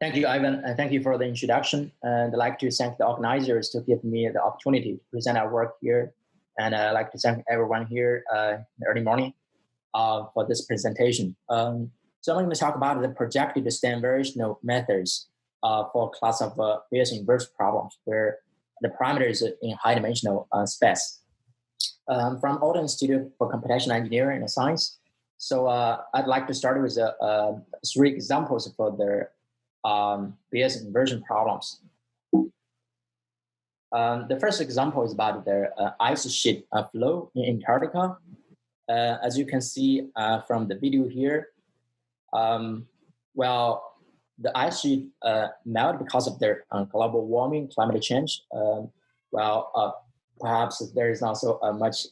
Thank you, Ivan, and thank you for the introduction. And I'd like to thank the organizers to give me the opportunity to present our work here. And I'd like to thank everyone here in the early morning for this presentation. So I'm going to talk about the projected Stein variational methods for a class of Bayesian inverse problems where the parameter is in high-dimensional space. From Alden Institute for Computational Engineering and Science. So I'd like to start with 3 examples for the Bayesian inversion problems. The first example is about the ice sheet flow in Antarctica. As you can see from the video here, well, the ice sheet melt because of the global warming, climate change. Perhaps there is also a much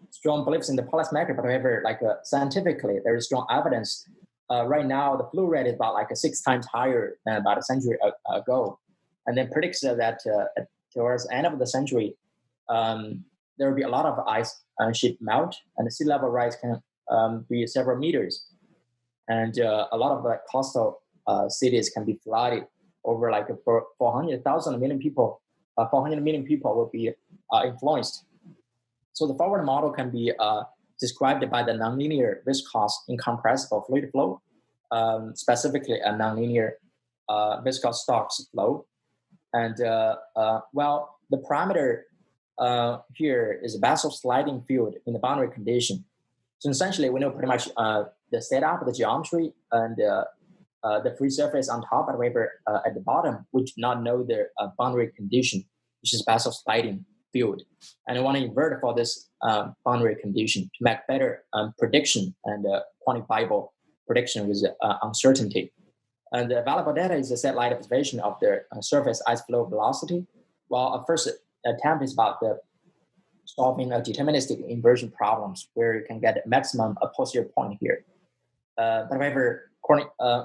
strong beliefs in the policymaker, but however, scientifically, there is strong evidence. Right now, the flow rate is about 6 times higher than about a century ago, and then predicts that towards the end of the century, there will be a lot of ice sheet melt, and the sea level rise can be several meters, and a lot of coastal cities can be flooded. Over 400 million people will be influenced. So the forward model can be described by the nonlinear viscous incompressible fluid flow, specifically a nonlinear viscous Stokes flow. And well, the parameter here is a Basel sliding field in the boundary condition. So essentially, we know pretty much the setup, the geometry, and the free surface on top, but however, at the bottom, we do not know the boundary condition, which is Basel sliding field. And I want to invert for this boundary condition to make better prediction and quantifiable prediction with uncertainty. And the available data is a satellite observation of the surface ice flow velocity. While a first attempt is about the solving a deterministic inversion problems where you can get a maximum posterior point here. But however,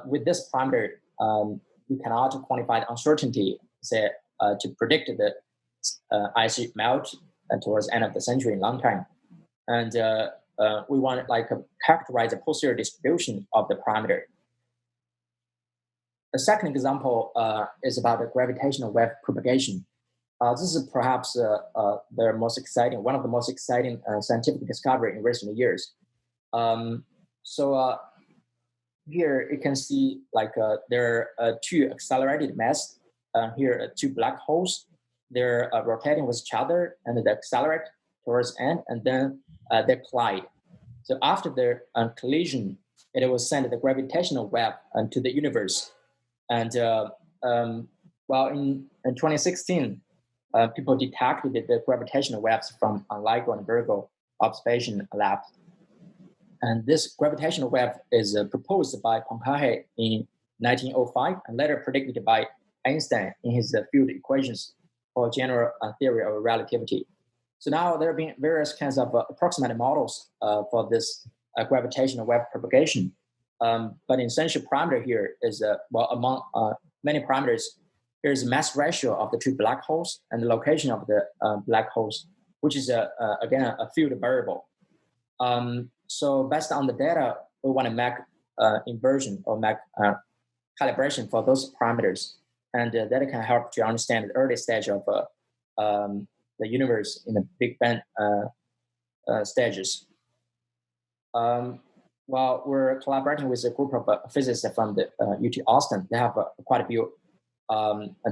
with this parameter, you cannot quantify the uncertainty, say, to predict the ice sheet melt towards the end of the century in long time. And we want to characterize the posterior distribution of the parameter. The second example is about the gravitational wave propagation. This is perhaps the most exciting, one of the most exciting scientific discovery in recent years. Here you can see there are 2 accelerated mass. Here are 2 black holes. They're rotating with each other, and they accelerate towards the end, and then they collide. So after their collision, it will send the gravitational wave to the universe. And well, in 2016, people detected the gravitational waves from LIGO and Virgo observation lab. And this gravitational wave is proposed by Peng Chen in 1905 and later predicted by Einstein in his field equations for general theory of relativity. So now there have been various kinds of approximate models for this gravitational wave propagation. But essential parameter here is, well, among many parameters, here's the mass ratio of the 2 black holes and the location of the black holes, which is, again, a field variable. So based on the data, we want to make inversion or make calibration for those parameters. And that can help to understand the early stage of the universe in the Big Bang stages. Well, we're collaborating with a group of physicists from the UT Austin. They have quite a few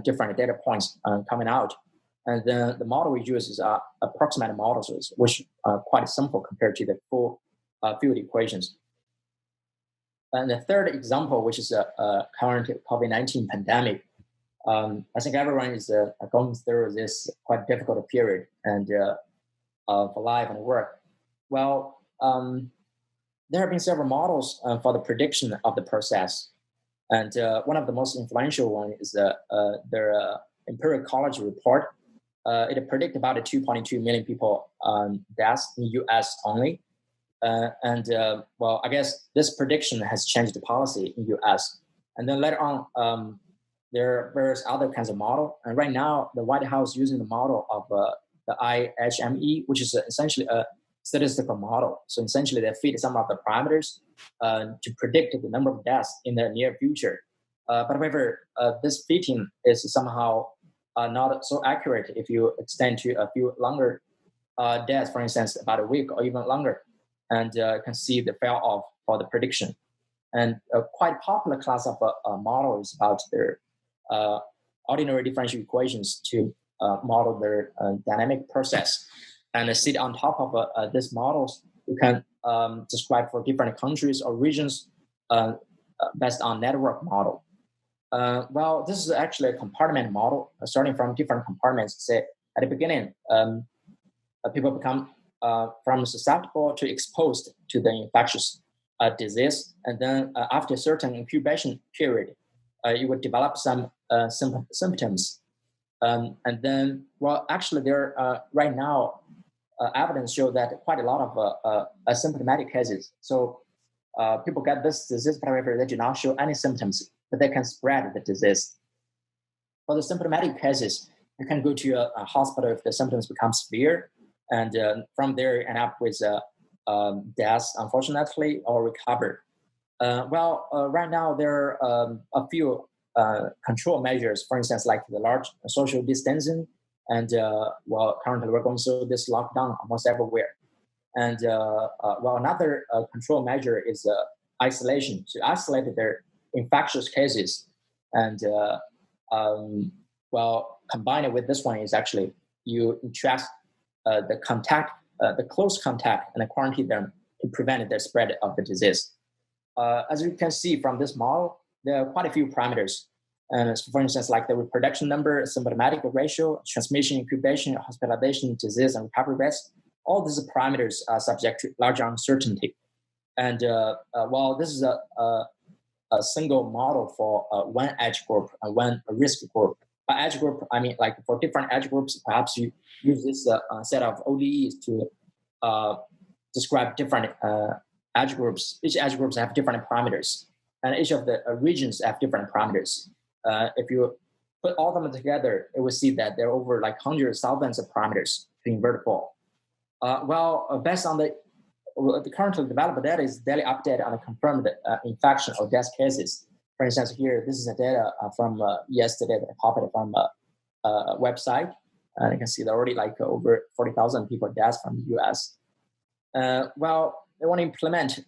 different data points coming out. And then the model we use is approximate models, which are quite simple compared to the full field equations. And the third example, which is a current COVID-19 pandemic, I think everyone is going through this quite difficult period and for life and work. Well, there have been several models for the prediction of the process. And one of the most influential one is their Imperial College report. It predicted about 2.2 million people deaths in US only. Well, I guess this prediction has changed the policy in US. And then later on, there are various other kinds of model. And right now, the White House using the model of the IHME, which is essentially a statistical model. So essentially, they feed some of the parameters to predict the number of deaths in the near future. But however, this fitting is somehow not so accurate if you extend to a few longer days, for instance, about a week or even longer, and can see the fail off for the prediction. And a quite popular class of model is about their ordinary differential equations to model their dynamic process. And sit on top of these models, you can describe for different countries or regions based on network model. Well, this is actually a compartment model, starting from different compartments. Say at the beginning, people become from susceptible to exposed to the infectious disease, and then after a certain incubation period, you would develop some symptoms, and then, well, actually, there right now evidence show that quite a lot of asymptomatic cases. So people get this disease, however, they do not show any symptoms, but they can spread the disease. For the symptomatic cases, you can go to a hospital if the symptoms become severe, and from there you end up with death, unfortunately, or recover. Right now there are a few control measures, for instance, like the large social distancing, and currently we're going through this lockdown almost everywhere. And another control measure is isolation, to isolate their infectious cases. And combined with this one is actually you track the contact, the close contact, and quarantine them to prevent the spread of the disease. As you can see from this model, there are quite a few parameters. And for instance, like the reproduction number, symptomatic ratio, transmission, incubation, hospitalization, disease, and recovery rates. All these parameters are subject to large uncertainty. And while this is a single model for one age group and one risk group. By age group, I mean like for different age groups, perhaps you use this set of ODEs to describe different age groups. Each age groups have different parameters, and each of the regions have different parameters. If you put all of them together, it will see that there are over like hundreds, thousands of parameters to invert for. Based on the currently developed data is daily update on the confirmed infection or death cases. For instance, here, this is the data from yesterday that I copied from a website. And you can see there are already like over 40,000 people deaths from the US. They want to implement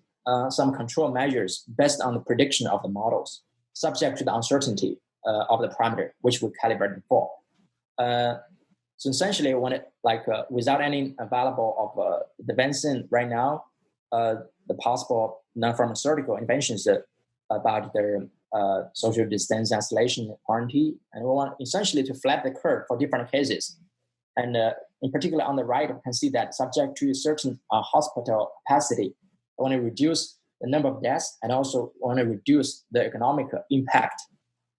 some control measures based on the prediction of the models, subject to the uncertainty of the parameter, which we calibrated for. So essentially, when it without any available of the vaccine right now, the possible non-pharmaceutical inventions about their social distance, isolation, quarantine, and we want essentially to flat the curve for different cases. And in particular, on the right, we can see that subject to a certain hospital capacity, we want to reduce the number of deaths and also want to reduce the economic impact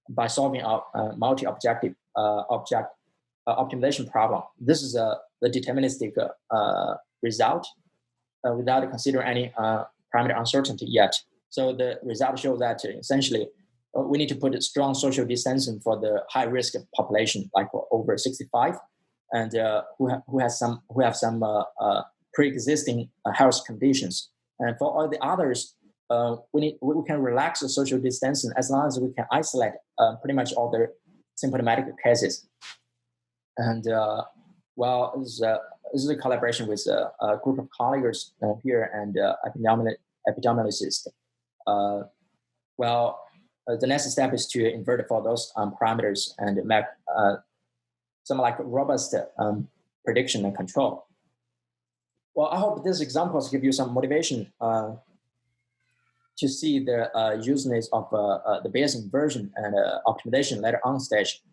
by solving a multi-objective optimization problem. This is the deterministic result without considering any parameter uncertainty yet. So the result shows that essentially we need to put a strong social distancing for the high risk population, like over 65, and who have some pre-existing health conditions. And for all the others, we can relax the social distancing as long as we can isolate pretty much all the symptomatic cases. And this is a collaboration with a group of colleagues here and epidemiologists. The next step is to invert for those parameters and make some like robust prediction and control. Well, I hope these examples give you some motivation to see the usefulness of the Bayesian inversion and optimization later on stage.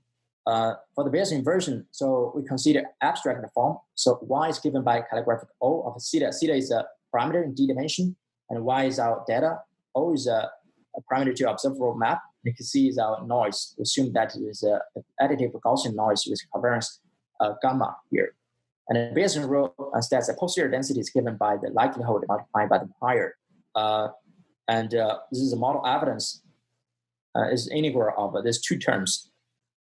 For the Bayesian inversion, so we consider abstract form. So y is given by calligraphic O of theta. Theta is a parameter in D dimension, and y is our data. O is a parameter to observable map. You can see is our noise. We assume that it is an additive Gaussian noise with covariance gamma here. And the Bayesian rule states that posterior density is given by the likelihood multiplied by the prior. This is a model evidence is integral of these two terms.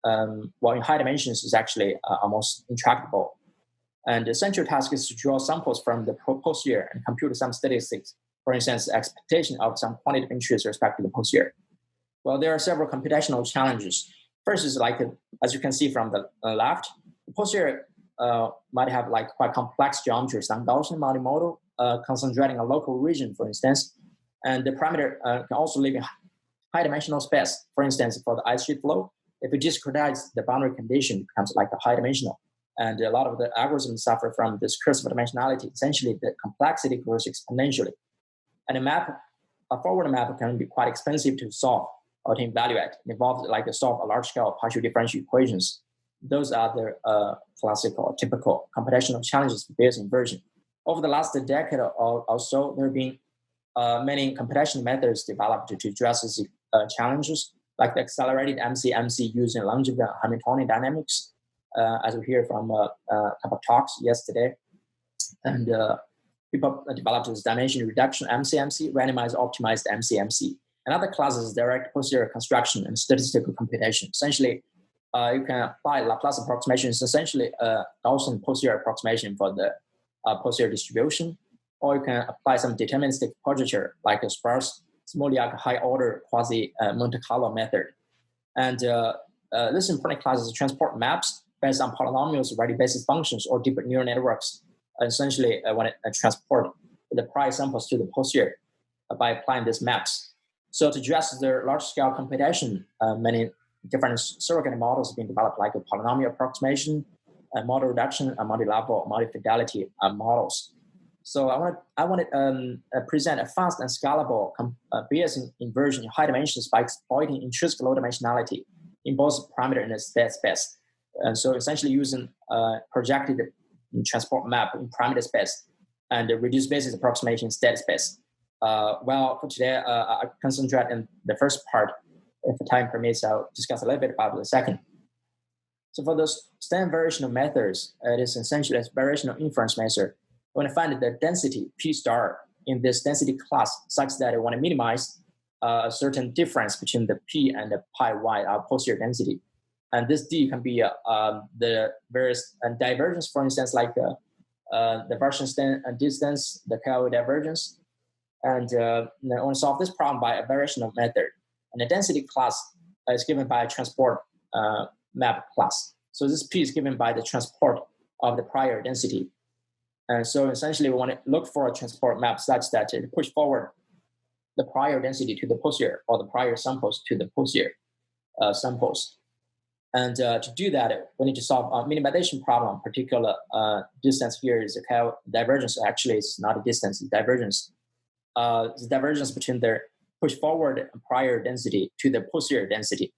While in high dimensions is actually almost intractable. And the central task is to draw samples from the posterior and compute some statistics, for instance, expectation of some quantitative interest with respect to the posterior. Well, there are several computational challenges. First is like, as you can see from the left, the posterior might have like quite complex geometries, like Gaussian multimodal, concentrating a local region, for instance. And the parameter can also live in high-dimensional space. For instance, for the ice sheet flow, if you discretize the boundary condition, it becomes like a high-dimensional. And a lot of the algorithms suffer from this curse of dimensionality. Essentially, the complexity grows exponentially. And a forward map can be quite expensive to solve or to evaluate. It involves like to solve a large-scale partial differential equations. Those are the classical or typical computational challenges for Bayesian inversion. Over the last decade or so, there have been many computational methods developed to address these challenges, like the accelerated MC using Langevin Hamiltonian dynamics, as we hear from a couple of talks yesterday. And people developed this dimension reduction MC, randomized optimized MC. Another class is direct posterior construction and statistical computation. Essentially, you can apply Laplace approximation. It's essentially a Gaussian posterior approximation for the posterior distribution, or you can apply some deterministic quadrature like a sparse Smolyak high-order quasi-Monte Carlo method. And this important class is transport maps based on polynomials, ready basis functions, or deep neural networks. Essentially, when it transport the prior samples to the posterior by applying these maps. So to address the large-scale computation, many different surrogate models have been developed, like a polynomial approximation, model reduction, multi-level, multi-fidelity models. So I want to present a fast and scalable Bayesian inversion in high dimensions by exploiting intrinsic low dimensionality in both parameter and state space. And so essentially using projected transport map in parameter space and reduced basis approximation in state space. Well, for today, I concentrate in the first part. If the time permits, I'll discuss a little bit about the second. So for those Stein variational methods, it is essentially a variational inference method. We want to find the density P star in this density class such that I want to minimize a certain difference between the P and the pi y, our posterior density. And this D can be the various divergence, for instance, like the Variational distance, the KL divergence. And I want to solve this problem by a variational method. And the density class is given by a transport map class. So this P is given by the transport of the prior density. And so essentially we want to look for a transport map such that it push forward the prior density to the posterior or the prior samples to the posterior samples. And to do that, we need to solve a minimization problem. Particular distance here is a divergence. Actually, it's not a distance, it's divergence. The divergence between the push forward prior density to the posterior density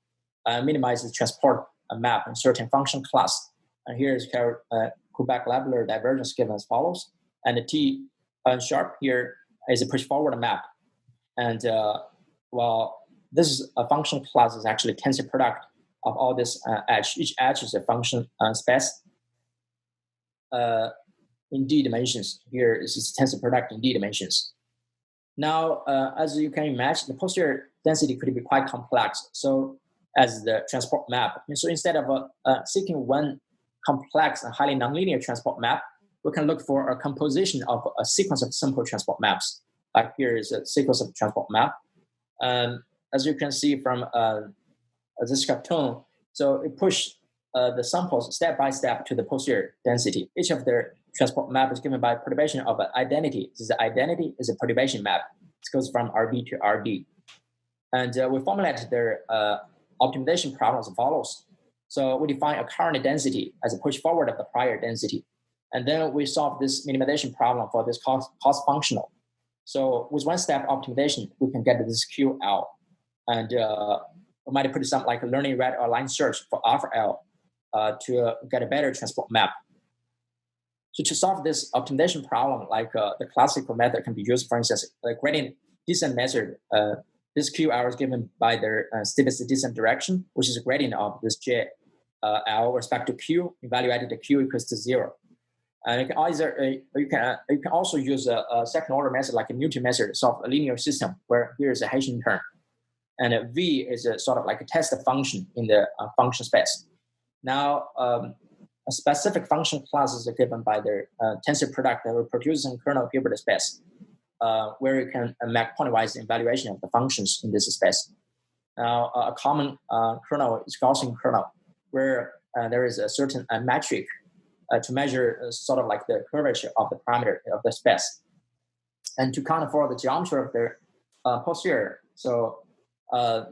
minimizes transport map in certain function class. And here is Kullback Leibler divergence given as follows. And the T sharp here is a push forward map. And well, this is a function class is actually tensor product of all this edge. Each edge is a function space in D dimensions. Here is a tensor product in D dimensions. Now, as you can imagine, the posterior density could be quite complex. So as the transport map. And so instead of seeking one complex and highly nonlinear transport map, we can look for a composition of a sequence of simple transport maps. Like here is a sequence of transport map. As you can see from this cartoon, so it pushed the samples step by step to the posterior density. Each of their transport map is given by perturbation of an identity. This identity is a perturbation map. It goes from RB to RD. And we formulate their optimization problem as follows. So we define a current density as a push forward of the prior density. And then we solve this minimization problem for this cost functional. So with one step optimization, we can get this QL. And we might put some like a learning rate or line search for alpha L to get a better transport map. So to solve this optimization problem, like the classical method can be used, for instance, the gradient descent method. This QL is given by their steepest descent direction, which is a gradient of this J L respect to Q, evaluated to Q equals to 0. And you can either you can also use a second order method like a Newton method to solve a linear system where here is a Hessian term, and a V is a sort of like a test function in the function space. Now, a specific function classes are given by their tensor product that reproduces in kernel Hilbert space, where you can make pointwise evaluation of the functions in this space. Now, a common kernel is Gaussian kernel, where there is a certain metric to measure sort of like the curvature of the parameter of the space. And to account for the geometry of the posterior, so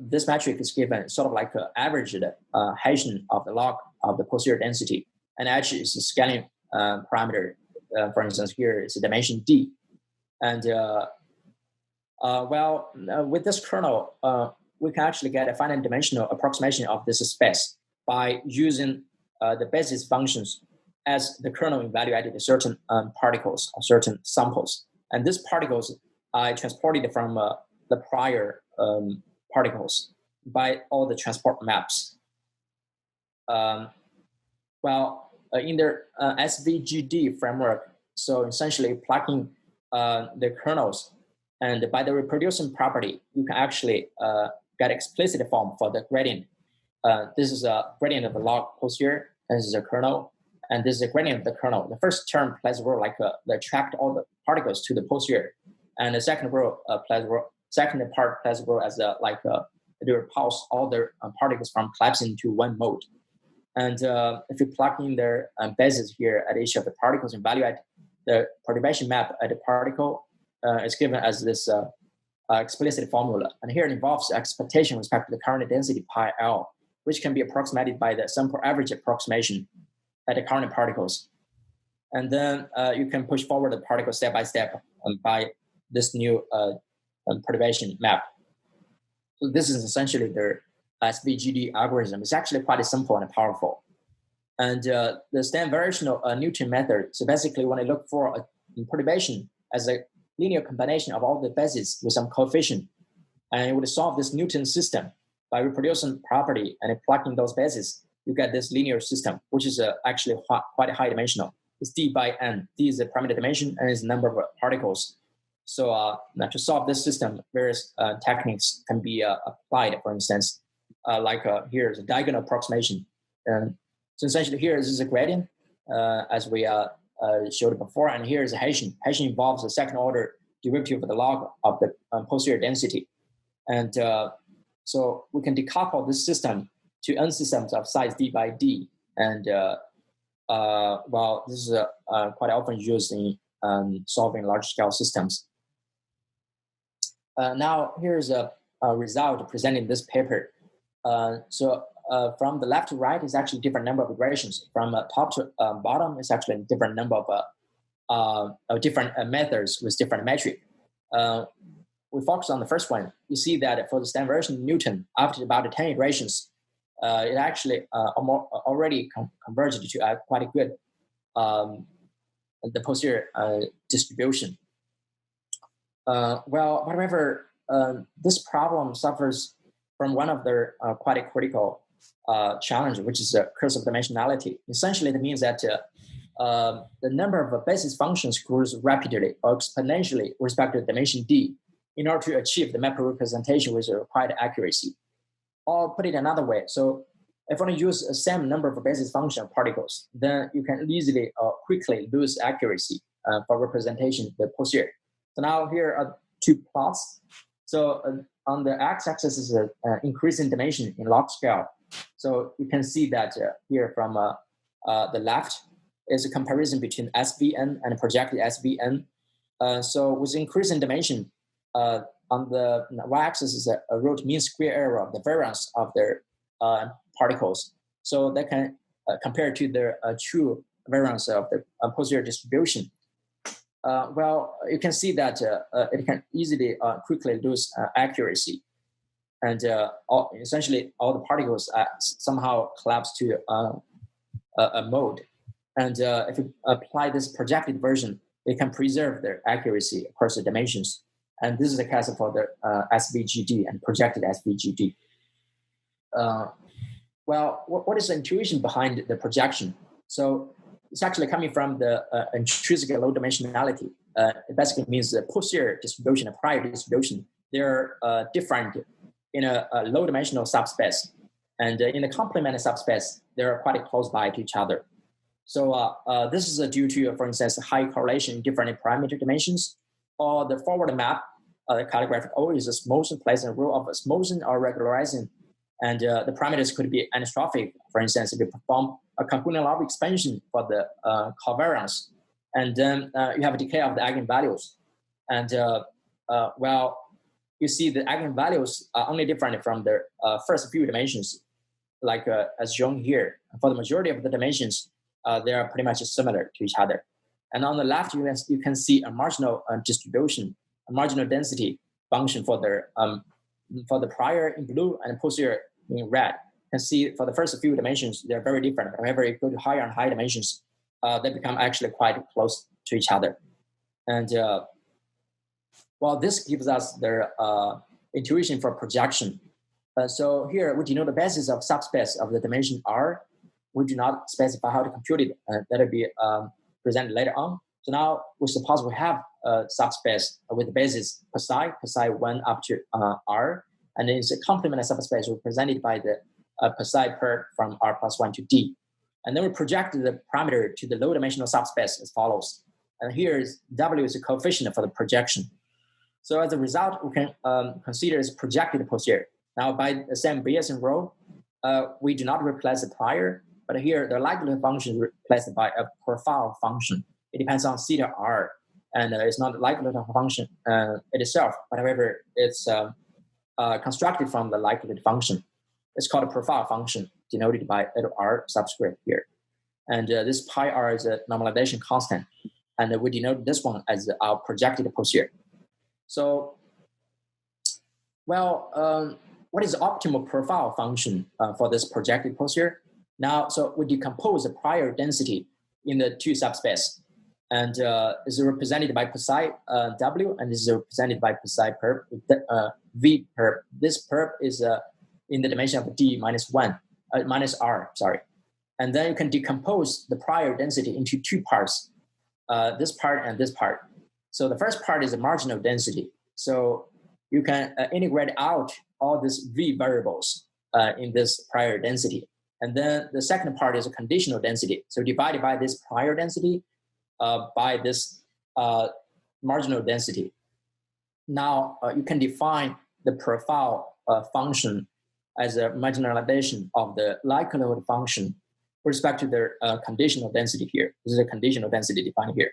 this metric is given sort of like an averaged Hessian of the log of the posterior density. And H is a scaling parameter. For instance, here is a dimension D. And with this kernel, we can actually get a finite dimensional approximation of this space by using the basis functions as the kernel evaluated certain particles or certain samples. And these particles are transported from the prior particles by all the transport maps. In the SVGD framework, so essentially plugging the kernels, and by the reproducing property, you can actually get explicit form for the gradient. This is a gradient of the log posterior, and this is a kernel, and this is a gradient of the kernel. The first term plays a role like they attract all the particles to the posterior, and the second role second part plays a role as they repulse all the particles from collapsing to one mode. And if you plug in their bases here at each of the particles and evaluate the perturbation map at the particle, it's given as this explicit formula. And here it involves expectation with respect to the current density pi L, which can be approximated by the sample average approximation at the current particles. And then you can push forward the particle step by step by this new perturbation map. So this is essentially the SVGD algorithm. It's actually quite simple and powerful. And the Stein variational Newton method, so basically when I look for a perturbation as a linear combination of all the bases with some coefficient, and it would solve this Newton system by reproducing property and plugging those bases, you get this linear system, which is actually quite high dimensional. It's D by N. D is the parameter dimension, and is the number of particles. So now to solve this system, various techniques can be applied. For instance, here is a diagonal approximation. So essentially here is a gradient, as we showed before, and here is a Hessian. Hessian involves a second order derivative of the log of the posterior density. And so we can decouple this system to n systems of size D by D. And this is quite often used in solving large scale systems. Now here's a result presenting this paper. From the left to right is actually different number of iterations. From top to bottom is actually a different number of different methods with different metric. We focus on the first one. You see that for the Stein variational Newton, after about 10 iterations, it actually already converged to quite a good the posterior distribution. However, this problem suffers from one of their quite a critical challenge, which is the curse of dimensionality. Essentially, it means that the number of basis functions grows rapidly or exponentially with respect to dimension D in order to achieve the map representation with required accuracy. Or put it another way, so if you want to use the same number of basis function particles, then you can easily or quickly lose accuracy for representation of the posterior. So now here are two plots. So on the x-axis is an increasing dimension in log scale. So you can see that here from the left is a comparison between SVN and projected SVN. So with increasing dimension, on the y-axis is a root mean square error of the variance of their particles. So that can compare to the true variance of the posterior distribution. You can see that it can easily quickly lose accuracy. And essentially all the particles somehow collapse to a mode. And if you apply this projected version, it can preserve their accuracy across the dimensions. And this is the case for the SVGD and projected SVGD. What is the intuition behind the projection? So it's actually coming from the intrinsic low dimensionality. It basically means the posterior distribution and prior distribution, they're different in a low dimensional subspace. And in the complementary subspace, they're quite close by to each other. So this is due to, for instance, high correlation in different parameter dimensions, or the forward map the calligraphic O is a motion placed in a row of motion or regularizing. And the parameters could be anastrophic. For instance, if you perform a component law expansion for the covariance, and then you have a decay of the eigenvalues. And well, you see the eigenvalues are only different from the first few dimensions, like as shown here. For the majority of the dimensions, they are pretty much similar to each other. And on the left, you can see a marginal distribution, a marginal density function for the prior in blue and posterior in red. You can see for the first few dimensions, they're very different. However, you go to higher and higher dimensions, they become actually quite close to each other. And well, this gives us the intuition for projection. So here we denote the basis of subspace of the dimension R. We do not specify how to compute it. That will be presented later on. So now we suppose we have a subspace with the basis psi 1 up to R, and it's a complement subspace represented by the psi per from R plus 1 to D. And then we project the parameter to the low dimensional subspace as follows. And here is W is a coefficient for the projection. So as a result, we can consider as projected posterior. Now by the same Bayesian rule, we do not replace the prior, but here the likelihood function is replaced by a profile function. It depends on theta R, and it's not the likelihood function itself, but however, it's constructed from the likelihood function. It's called a profile function, denoted by R subscript here. And this pi R is a normalization constant, and we denote this one as our projected posterior. So, well, what is the optimal profile function for this projected posterior? Now, so we decompose the prior density in the two subspace, and is represented by psi W, and this is represented by psi perp V perp. This perp is in the dimension of D minus 1, minus R, sorry. And then you can decompose the prior density into two parts, this part and this part. So the first part is the marginal density. So you can integrate out all these V variables in this prior density. And then the second part is a conditional density. So divided by this prior density by this marginal density. Now you can define the profile function as a marginalization of the likelihood function with respect to the conditional density here. This is a conditional density defined here.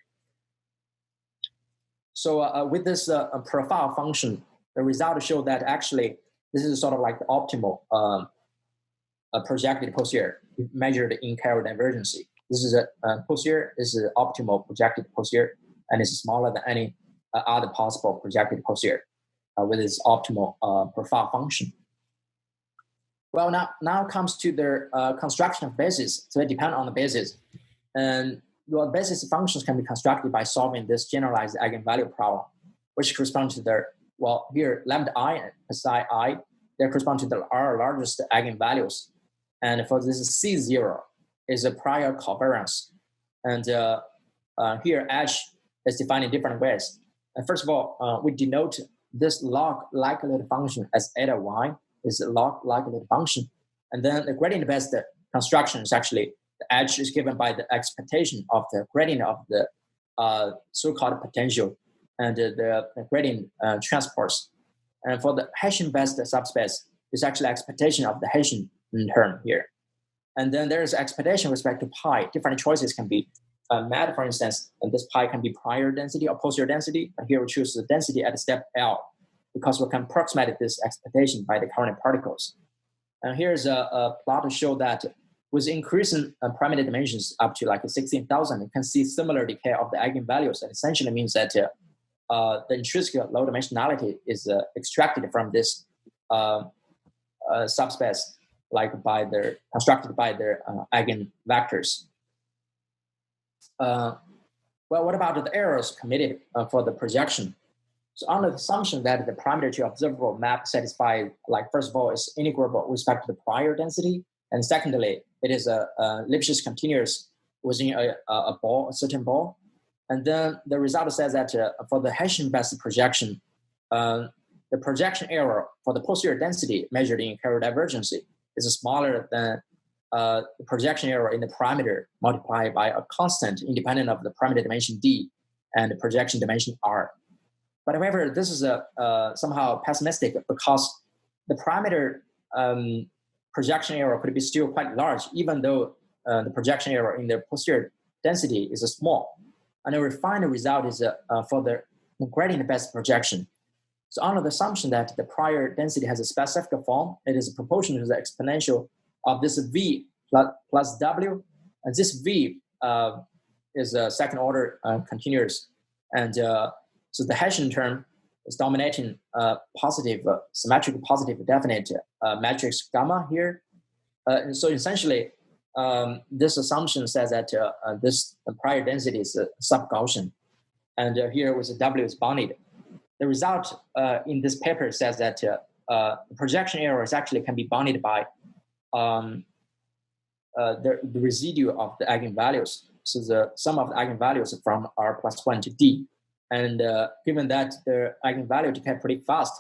So with this profile function, the result show that actually this is sort of like the optimal projected posterior measured in Kernel divergence. This is a posterior. This is an optimal projected posterior, and it's smaller than any other possible projected posterior with its optimal profile function. Well, now comes to the construction of basis. So it depends on the basis, and your basis functions can be constructed by solving this generalized eigenvalue problem, which corresponds to the here lambda I and psi I. They correspond to the R largest eigenvalues, and for this C0 is a prior covariance, and here H is defined in different ways. And first of all, we denote this log likelihood function as eta y is a log likelihood function, and then the gradient-based construction is actually the H is given by the expectation of the gradient of the so-called potential and the gradient transports. And for the Hessian-based subspace, it's actually expectation of the Hessian term here. And then there is expectation with respect to pi. Different choices can be made. For instance, and this pi can be prior density or posterior density. And here we choose the density at step L because we can approximate this expectation by the current particles. And here's a plot to show that with increasing parameter dimensions up to like 16,000, you can see similar decay of the eigenvalues. And essentially means that the intrinsic low dimensionality is extracted from this subspace, like constructed by their eigenvectors. Well, what about the errors committed for the projection? So on the assumption that the parameter to observable map satisfy, like first of all, is integrable with respect to the prior density, and secondly, it is a Lipschitz continuous within a ball, a certain ball. And then the result says that for the Hessian-based projection, the projection error for the posterior density measured in Kernel divergence is smaller than the projection error in the parameter multiplied by a constant independent of the parameter dimension D and the projection dimension R. But however, this is somehow pessimistic because the parameter projection error could be still quite large, even though the projection error in the posterior density is small. And the refined result is for the gradient-based projection. So under the assumption that the prior density has a specific form, it is proportional to the exponential of this v plus w, and this v is a second order continuous, and so the Hessian term is dominating positive, symmetric positive definite matrix gamma here. And so essentially, this assumption says that this prior density is sub-Gaussian, and here with the W is bounded. The result in this paper says that the projection errors actually can be bounded by the residue of the eigenvalues. So the sum of the eigenvalues from R plus 1 to D. And given that the eigenvalue decay pretty fast,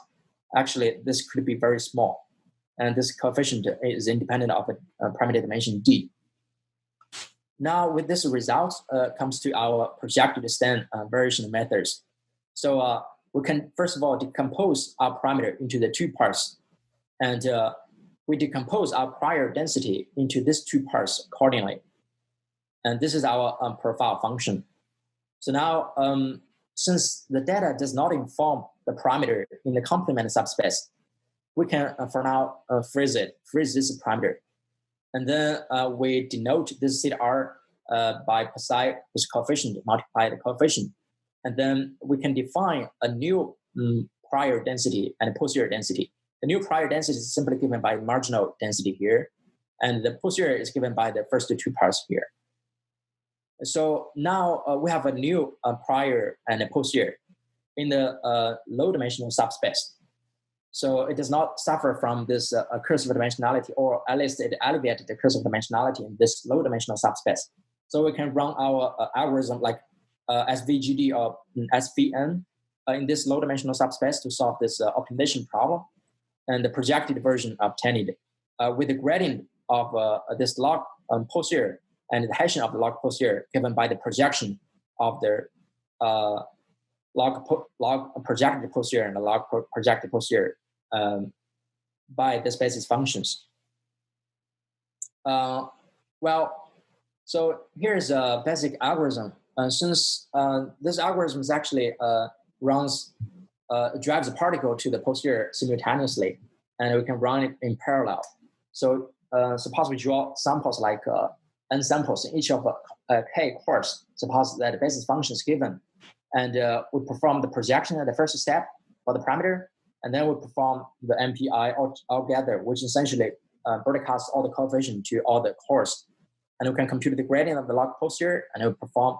actually this could be very small. And this coefficient is independent of a primitive dimension D. Now with this result comes to our projected Stein variational methods. So we can first of all decompose our parameter into the two parts. And we decompose our prior density into these two parts accordingly. And this is our profile function. So now, since the data does not inform the parameter in the complement subspace, we can, for now, freeze this parameter. And then we denote this theta r by psi with coefficient, multiply the coefficient. And then we can define a new prior density and posterior density. The new prior density is simply given by marginal density here, and the posterior is given by the first two parts here. So now we have a new prior and a posterior in the low dimensional subspace. So it does not suffer from this cursive dimensionality, or at least it alleviated the cursive dimensionality in this low dimensional subspace. So we can run our algorithm like SVGD or SVN in this low dimensional subspace to solve this optimization problem. And the projected version obtained with the gradient of this log posterior and the Hessian of the log posterior given by the projection of the log projected posterior and the log projected posterior by this basis functions. So here's a basic algorithm. Since this algorithm is actually drives a particle to the posterior simultaneously, and we can run it in parallel. So suppose we draw samples like n samples in each of k course. Suppose that the basis function is given, and we perform the projection at the first step for the parameter, and then we perform the MPI altogether, which essentially broadcasts all the coefficient to all the cores. And we can compute the gradient of the log posterior, and we perform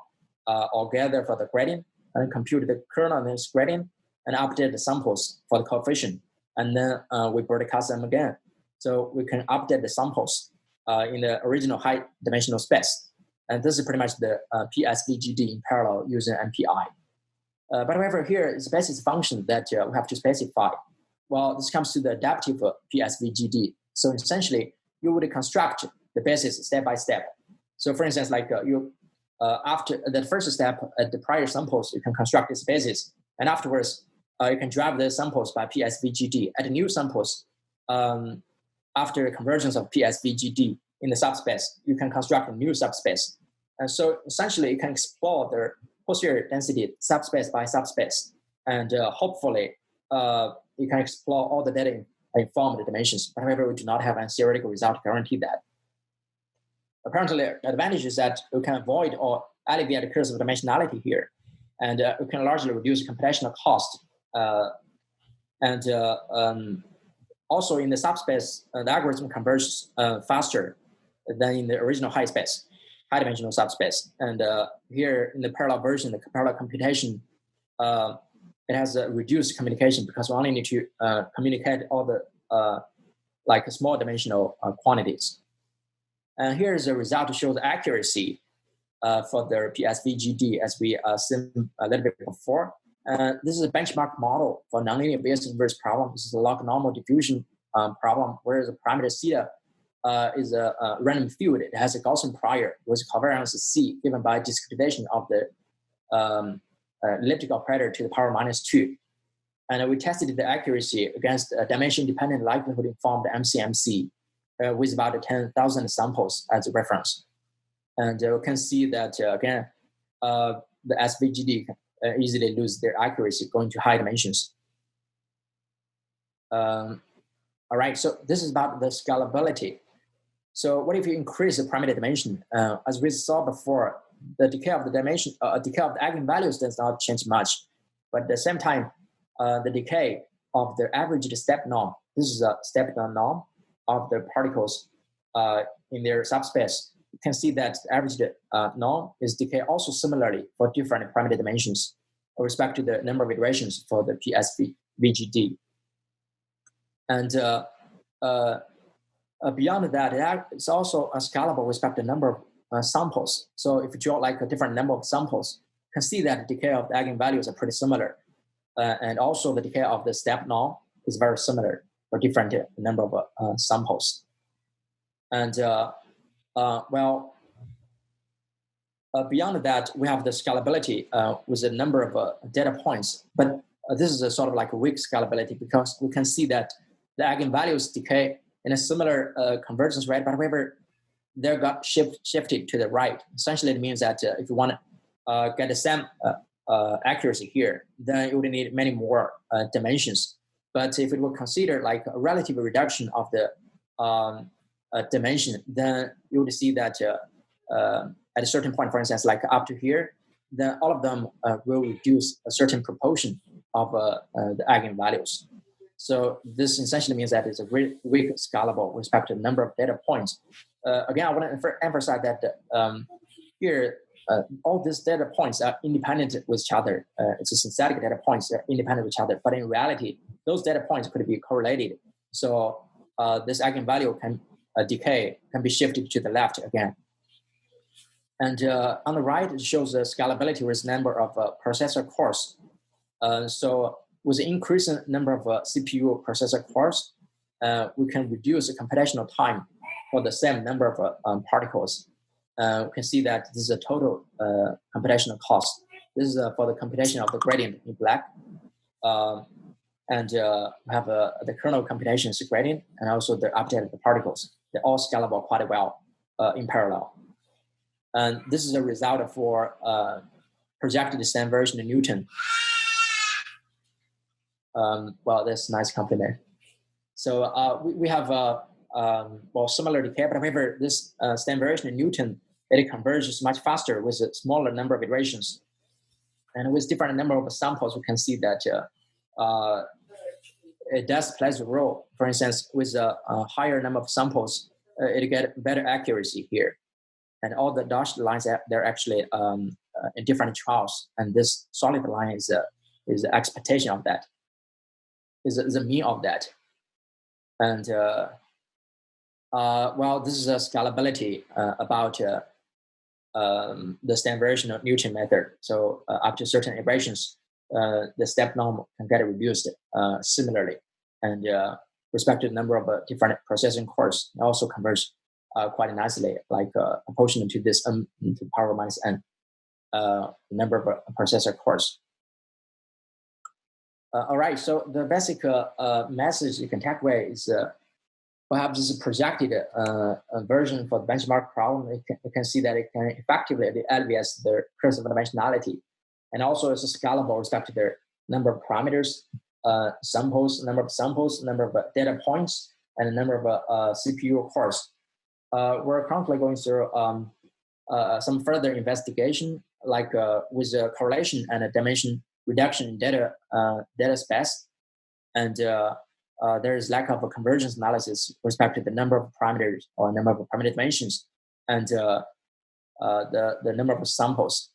altogether for the gradient, and compute the kernel of this gradient, and update the samples for the coefficient. And then we broadcast them again. So we can update the samples in the original high dimensional space. And this is pretty much the pSVGD in parallel using MPI. But however, here is a basis function that we have to specify. Well, this comes to the adaptive pSVGD. So essentially, you would construct the basis step by step. So for instance, like after the first step at the prior samples, you can construct this basis. And afterwards, you can drive the samples by pSVGD. At the new samples, after convergence of pSVGD in the subspace, you can construct a new subspace. And so essentially, you can explore the posterior density subspace by subspace. And hopefully, you can explore all the data informed dimensions. But however, we do not have a theoretical result to guarantee that. Apparently, the advantage is that we can avoid or alleviate the cursive dimensionality here. And we can largely reduce computational cost. Also in the subspace, the algorithm converges faster than in the original high dimensional subspace. And here in the parallel version, the parallel computation, it has a reduced communication because we only need to communicate all the like small dimensional quantities. And here is a result to show the accuracy for the pSVGD as we seen a little bit before. This is a benchmark model for nonlinear Bayesian inverse problem. This is a log normal diffusion problem where the parameter theta is a random field. It has a Gaussian prior with covariance C given by discretization of the elliptic operator to the power -2. And we tested the accuracy against dimension-dependent likelihood-informed MCMC with about 10,000 samples as a reference. And we can see that, again, the SVGD easily lose their accuracy going to high dimensions. All right, so this is about the scalability. So what if you increase the parameter dimension? As we saw before, the decay of the dimension, decay of the eigenvalues does not change much, but at the same time, the decay of the averaged step norm. This is a step norm of the particles in their subspace. You can see that the averaged norm is decay also similarly for different parameter dimensions with respect to the number of iterations for the pSVGD. And beyond that, it's also scalable with respect to the number of samples. So if you draw like a different number of samples, you can see that the decay of the eigenvalues are pretty similar. And also the decay of the step norm is very similar for different number of samples. And beyond that, we have the scalability with a number of data points. But this is a sort of like a weak scalability because we can see that the eigenvalues decay in a similar convergence rate, but however, they got shifted to the right. Essentially, it means that if you want to get the same accuracy here, then you would need many more dimensions. But if it were considered like a relative reduction of the dimension, then you would see that at a certain point, for instance, like up to here, then all of them will reduce a certain proportion of the eigenvalues. So this essentially means that it's a very weak scalable with respect to the number of data points. Again, I want to emphasize that here, all these data points are independent with each other. It's a synthetic data points that are independent of each other, but in reality, those data points could be correlated. So this eigenvalue can decay, can be shifted to the left again. And on the right, it shows the scalability with number of processor cores. So with the increasing number of CPU processor cores, we can reduce the computational time for the same number of particles. We can see that this is a total computational cost. This is for the computation of the gradient in black. And we have the kernel computations gradient and also the update of the particles. They're all scalable quite well in parallel. And this is a result for projected Stein version in Newton. Well, that's a nice compliment. So we have similar decay, but however, this Stein version in Newton, it converges much faster with a smaller number of iterations. And with different number of samples, we can see that it does play a role. For instance, with a higher number of samples, it get better accuracy here. And all the dashed lines, they're actually in different trials. And this solid line is the expectation of that, is the mean of that. And this is a scalability about the Stein version of Newton method. So up to certain iterations, the step norm can get reduced similarly. And respect to the number of different processing cores, also converge quite nicely, like proportional to this to the power minus n number of processor cores. All right, so the basic message you can take away is perhaps this is a projected version for the benchmark problem. You can see that it can effectively alleviate the curse of dimensionality. And also it's scalable with respect to the number of parameters, samples, number of samples, number of data points, and the number of CPU cores. We're currently going through some further investigation, like with a correlation and a dimension reduction in data space. And there is lack of a convergence analysis with respect to the number of parameters or number of parameter dimensions and the number of samples.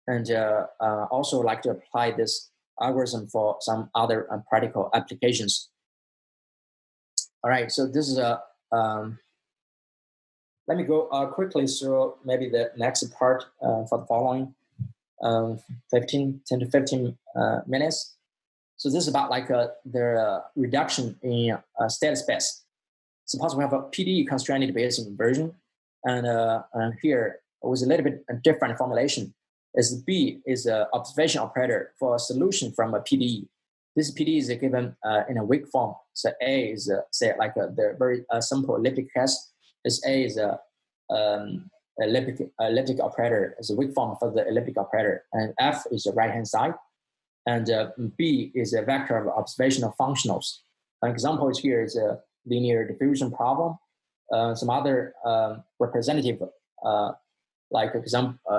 And also like to apply this algorithm for some other practical applications. All right, so this is a, let me go quickly through maybe the next part for the following 10 to 15 minutes. So this is about like the reduction in state space. Suppose we have a PDE constrained Bayesian inversion, and here with a little bit different formulation. is B is an observation operator for a solution from a PDE. This PDE is given in a weak form. So A is say like the very simple elliptic case. This A is a elliptic operator is a weak form for the elliptic operator, and F is the right hand side, and B is a vector of observational functionals. An example is here is a linear diffusion problem. Some other representative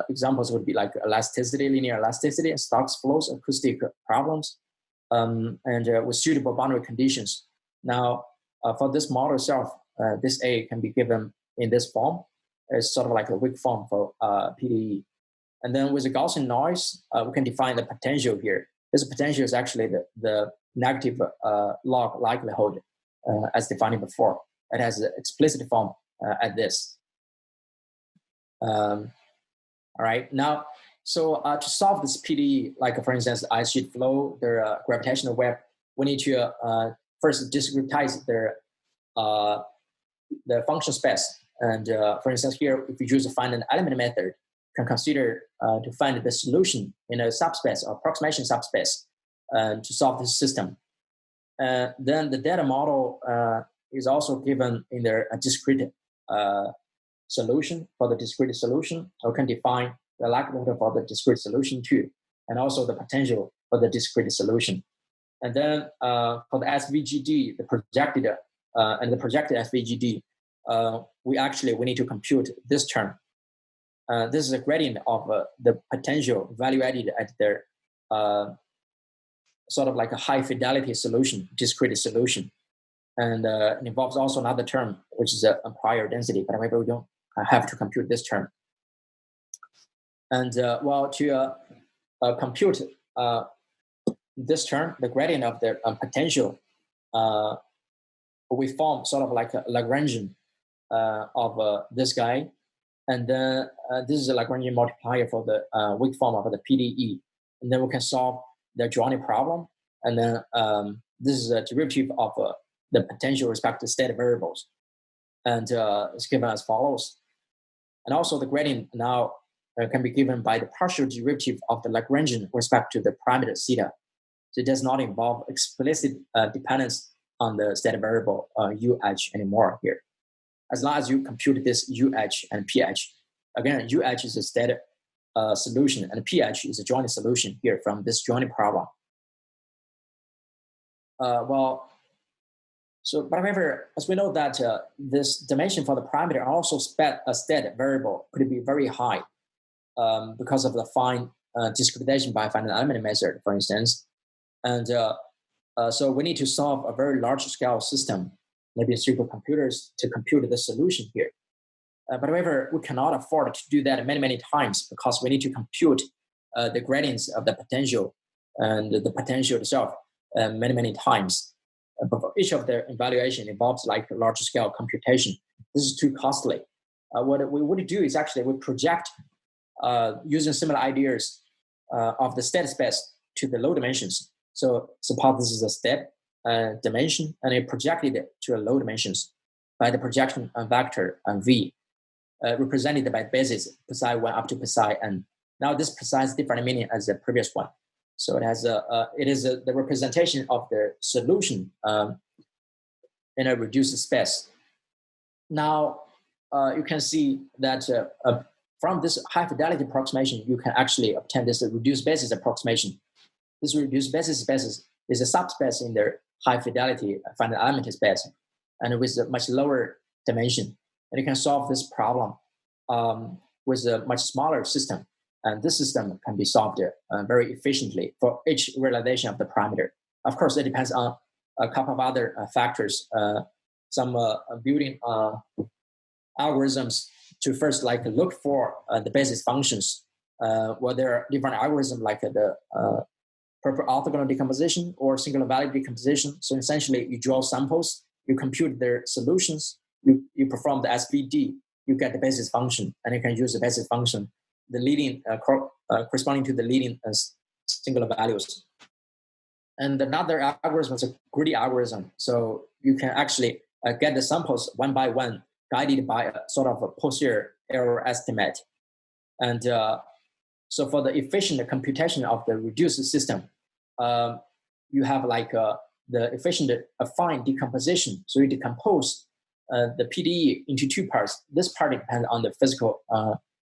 examples would be like elasticity, linear elasticity, and Stokes flows, acoustic problems, and with suitable boundary conditions. Now, for this model itself, this A can be given in this form. It's sort of like a weak form for PDE. And then with the Gaussian noise, we can define the potential here. This potential is actually the negative log likelihood as defined before. It has an explicit form at this. All right, now, so to solve this PDE, like for instance, ice sheet flow, their gravitational wave, we need to first discretize the function space. And for instance, here, if you use the find an element method, can consider to find the solution in a subspace or approximation subspace to solve this system. Then the data model is also given in their discrete solution. For the discrete solution, we can define the likelihood for the discrete solution too, and also the potential for the discrete solution. And then for the SVGD, the projected SVGD, we need to compute this term. This is a gradient of the potential value added at their sort of like a high fidelity solution, discrete solution. And it involves also another term, which is a prior density, but however, we don't have to compute this term. And to compute this term, the gradient of the potential, we form sort of like a Lagrangian of this guy. And then this is a Lagrangian multiplier for the weak form of the PDE. And then we can solve the joining problem. And then this is a derivative of the potential respect to state variables. And it's given as follows. And also the gradient now can be given by the partial derivative of the Lagrangian with respect to the parameter theta. So it does not involve explicit dependence on the state variable UH anymore here. As long as you compute this UH and PH. Again, UH is a state solution and PH is a joint solution here from this joint problem. But however, as we know that this dimension for the parameter also a state variable could be very high because of the fine discretization by finite element method, for instance. And so we need to solve a very large scale system, maybe supercomputers, to compute the solution here. But however, we cannot afford to do that many, many times because we need to compute the gradients of the potential and the potential itself many, many times. But for each of the evaluation involves like a large scale computation. This is too costly. What we would do is actually we project using similar ideas of the state space to the low dimensions. So suppose this is a state dimension and it projected it to a low dimensions by the projection vector V represented by basis psi 1 up to psi n. Now this psi is different meaning as the previous one. So it has the representation of the solution in a reduced space. Now you can see that from this high fidelity approximation, you can actually obtain this reduced basis approximation. This reduced basis is a subspace in the high fidelity finite element space, and with a much lower dimension. And you can solve this problem with a much smaller system. And this system can be solved very efficiently for each realization of the parameter. Of course, it depends on a couple of other factors. Some building algorithms to first like look for the basis functions. Well, there are different algorithms like the proper orthogonal decomposition or singular value decomposition. So essentially, you draw samples, you compute their solutions, you perform the SVD, you get the basis function, and you can use the basis function, the leading corresponding to the leading singular values. And another algorithm is a greedy algorithm. So you can actually get the samples one by one, guided by a sort of a posterior error estimate. And So for the efficient computation of the reduced system, you have like the efficient affine decomposition. So you decompose the PDE into two parts. This part depends on the physical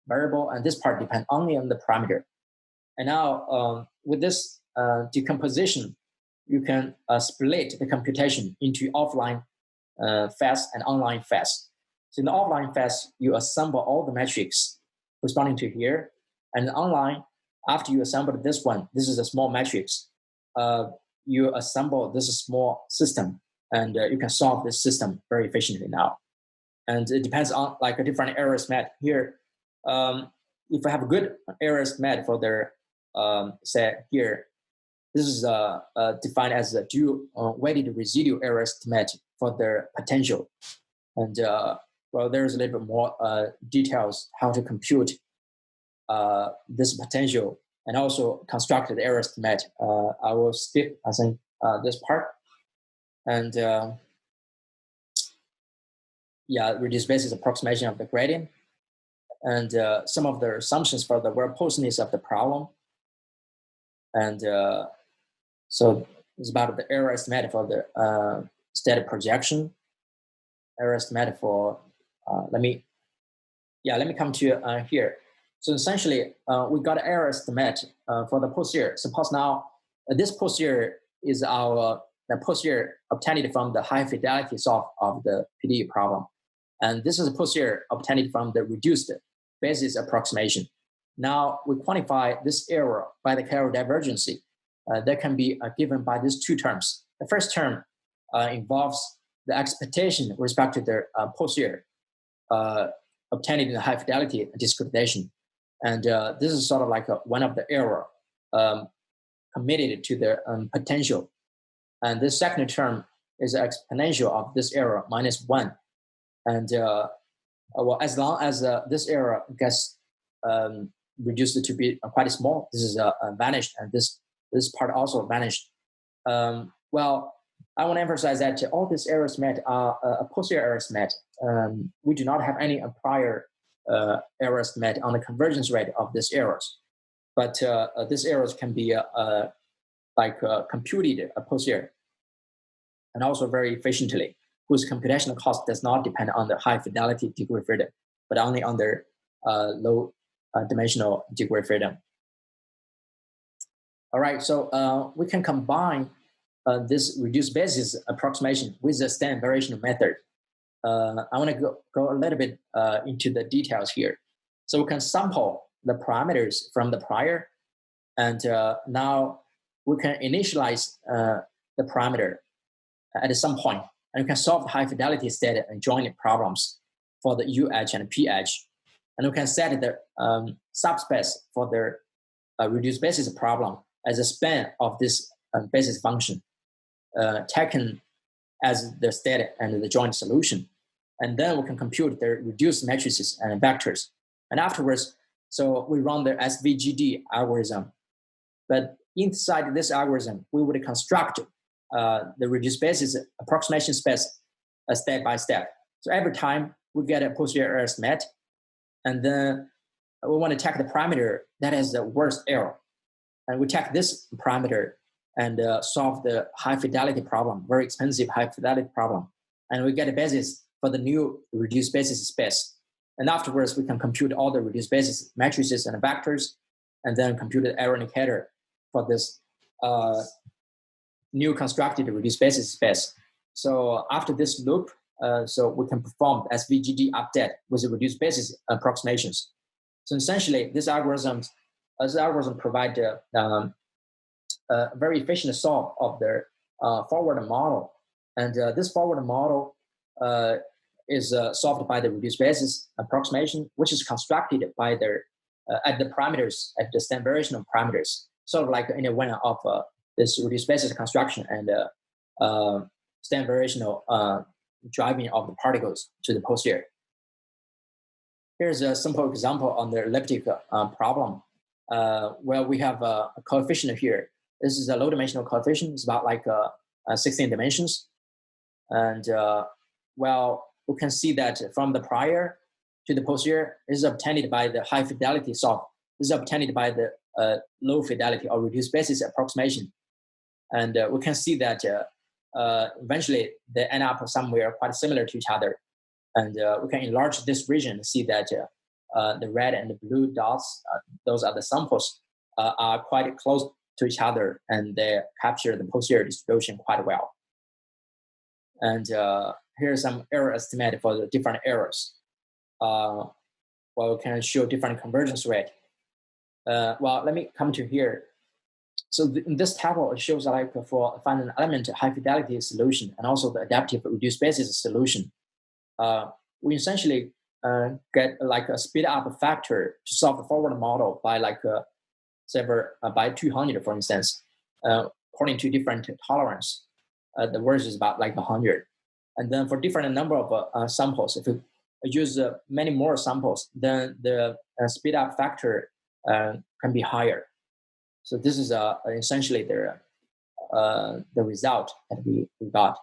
variable, and this part depends only on the parameter. And now with this decomposition, you can split the computation into offline phase and online phase. So in the offline phase, you assemble all the metrics corresponding to here. And online, after you assemble this one, this is a small matrix. You assemble this small system, and you can solve this system very efficiently now. And it depends on like a different error estimate here. If I have a good error estimate for their, say here, this is defined as a dual weighted residual error estimate for their potential. And well, there's a little bit more details how to compute this potential and also construct the error estimate. I will skip, I think, this part. And yeah, reduced basis approximation of the gradient. And some of the assumptions for the verbosity of the problem. And so it's about the error estimate for the static projection. Error estimate for, let me come to here. So essentially, we got an error estimate for the posterior. Suppose now this posterior is the posterior obtained from the high fidelity solve of the PDE problem. And this is a posterior obtained from the reduced basis approximation. Now we quantify this error by the Kernel divergence. That can be given by these two terms. The first term involves the expectation with respect to the posterior obtained in the high fidelity discretization. And this is sort of like one of the error committed to the potential. And this second term is the exponential of this error -1. And well, as long as this error gets reduced to be quite small, this is vanished, and this part also vanished. Well, I want to emphasize that all these errors met are a posterior errors met. We do not have any prior errors met on the convergence rate of these errors, but these errors can be computed posterior and also very efficiently, whose computational cost does not depend on the high fidelity degree freedom, but only on their low dimensional degree freedom. All right, so we can combine this reduced basis approximation with the Stein variational method. I want to go a little bit into the details here. So we can sample the parameters from the prior, and now we can initialize the parameter at some point, and we can solve the high fidelity state and joint problems for the UH and pH. And we can set the subspace for the reduced basis problem as a span of this basis function taken as the state and the joint solution. And then we can compute the reduced matrices and vectors. And afterwards, so we run the SVGD algorithm. But inside this algorithm, we would construct the reduced basis approximation space step by step. So every time we get a posterior error estimate, and then we want to check the parameter that is the worst error. And we check this parameter and solve the high fidelity problem, very expensive high fidelity problem. And we get a basis for the new reduced basis space. And afterwards, we can compute all the reduced basis matrices and vectors, and then compute the error indicator for this new constructed reduced basis space. So after this loop, so we can perform SVGD update with the reduced basis approximations. So essentially, this algorithm provide a very efficient solve of their forward model. And this forward model is solved by the reduced basis approximation, which is constructed by their at the parameters, at the Stein variational parameters, sort of like in a one of this reduced basis construction and Stein variational driving of the particles to the posterior. Here's a simple example on the elliptic problem where we have a coefficient here. This is a low dimensional coefficient. It's about like 16 dimensions. And well, we can see that from the prior to the posterior is obtained by the high fidelity solve This is obtained by the low fidelity or reduced basis approximation. And we can see that eventually they end up somewhere quite similar to each other. And we can enlarge this region and see that the red and the blue dots, those are the samples, are quite close to each other, and they capture the posterior distribution quite well. And here's some error estimate for the different errors. Well, we can show different convergence rate. Well, let me come to here. So in this table, it shows like for finite element high fidelity solution and also the adaptive reduced basis solution. We essentially get like a speed up factor to solve the forward model by like by 200, for instance, according to different tolerance. The worst is about like 100. And then for different number of samples, if you use many more samples, then the speed up factor can be higher. So this is essentially the result that we got.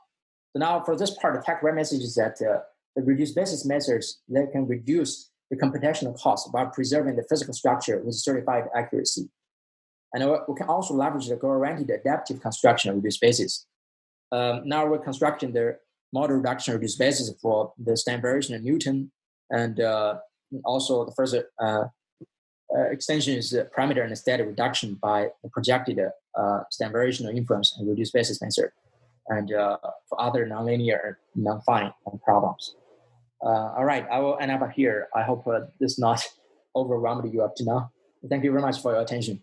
So now for this part, the takeaway message is that the reduced basis methods, they can reduce the computational cost while preserving the physical structure with certified accuracy. And we can also leverage the goal-oriented adaptive construction of reduced basis. Now we're constructing the model reduction reduced basis for the Stein variation and Newton, and also the further extension is parameter and state reduction by the projected Stein variational inference and reduced basis method, and for other nonlinear and non-finite problems. All right, I will end up here. I hope this not overwhelmed you up to now. Thank you very much for your attention.